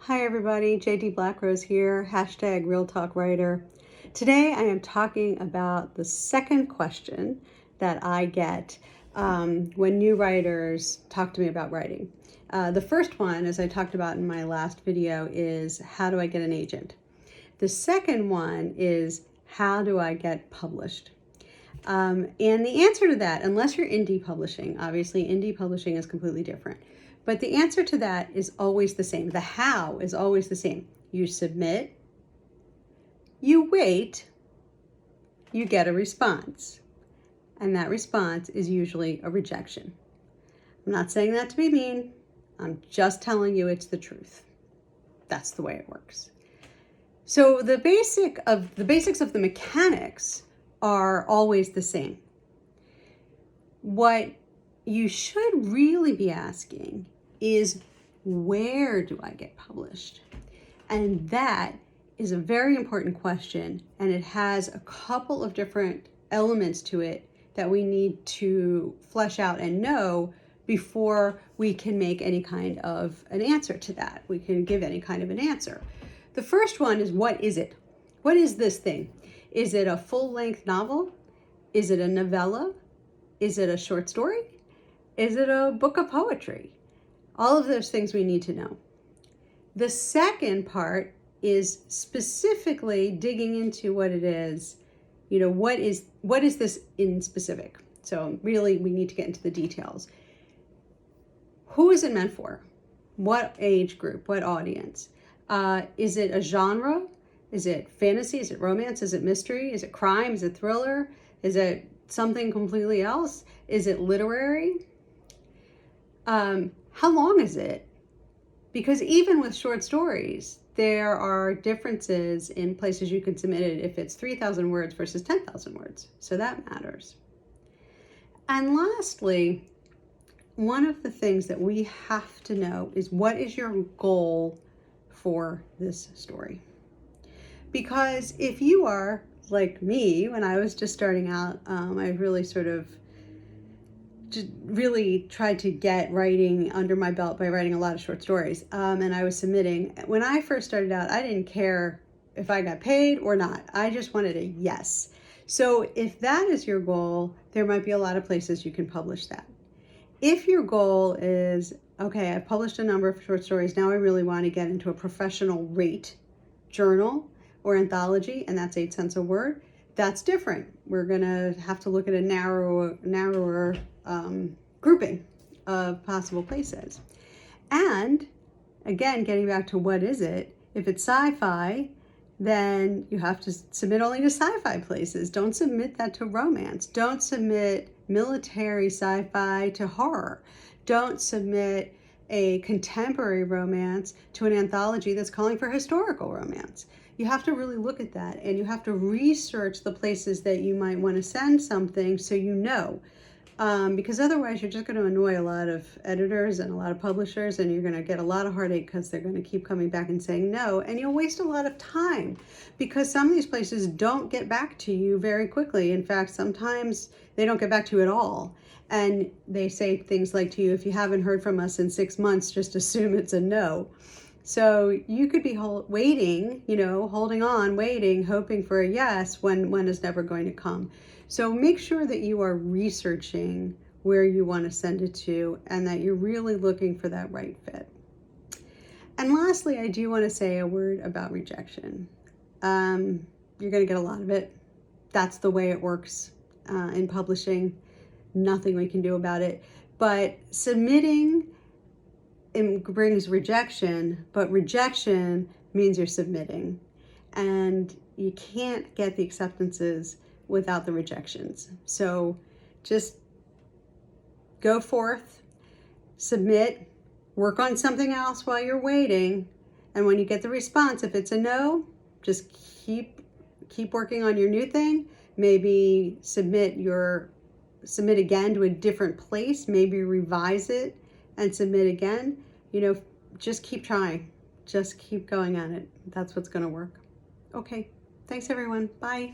Hi everybody, JD Blackrose here, hashtag Real Talk Writer. Today I am talking about the second question that I get when new writers talk to me about writing. The first one, as I talked about in my last video, is how do I get an agent? The second one is how do I get published? And the answer to that, unless you're indie publishing, obviously indie publishing is completely different. But the answer to that is always the same. The how is always the same. You submit, you wait, you get a response. And that response is usually a rejection. I'm not saying that to be mean. I'm just telling you it's the truth. That's the way it works. So the basics of the mechanics are always the same. What you should really be asking is, where do I get published? And that is a very important question, and it has a couple of different elements to it that we need to flesh out and know before we can make any kind of an answer to that. We can give any kind of an answer. The first one is, what is it? What is this thing? Is it a full-length novel? Is it a novella? Is it a short story? Is it a book of poetry? All of those things we need to know. The second part is specifically digging into what it is. You know, what is this in specific? So really, we need to get into the details. Who is it meant for? What age group? What audience? Is it a genre? Is it fantasy? Is it romance? Is it mystery? Is it crime? Is it thriller? Is it something completely else? Is it literary? How long is it? Because even with short stories, there are differences in places you can submit it if it's 3,000 words versus 10,000 words. So that matters. And lastly, one of the things that we have to know is, what is your goal for this story? Because if you are like me, when I was just starting out, I really really tried to get writing under my belt by writing a lot of short stories. And I was submitting. When I first started out, I didn't care if I got paid or not. I just wanted a yes. So if that is your goal, there might be a lot of places you can publish that. If your goal is, okay, I've published a number of short stories, now I really want to get into a professional rate journal or anthology, and that's 8 cents a word, that's different. We're gonna have to look at a narrower grouping of possible places. And again, getting back to what is it, if it's sci-fi, then you have to submit only to sci-fi places. Don't submit that to romance. Don't submit military sci-fi to horror. Don't submit a contemporary romance to an anthology that's calling for historical romance. You have to really look at that, and you have to research the places that you might want to send something so you know. Because otherwise you're just going to annoy a lot of editors and a lot of publishers, and you're going to get a lot of heartache because they're going to keep coming back and saying no, and you'll waste a lot of time because some of these places don't get back to you very quickly. In fact, sometimes they don't get back to you at all, and they say things like to you, if you haven't heard from us in 6 months, just assume it's a no. So you could be waiting, holding on, waiting, hoping for a yes when is never going to come. So make sure that you are researching where you want to send it to, and that you're really looking for that right fit. And lastly, I do want to say a word about rejection. You're going to get a lot of it. That's the way it works in publishing. Nothing we can do about it. But submitting brings rejection, but rejection means you're submitting. And you can't get the acceptances without the rejections. So just go forth, submit, work on something else while you're waiting. And when you get the response, if it's a no, just keep working on your new thing. Maybe submit again to a different place, maybe revise it and submit again. Just keep trying. Just keep going at it. That's what's going to work. Okay. Thanks, everyone. Bye.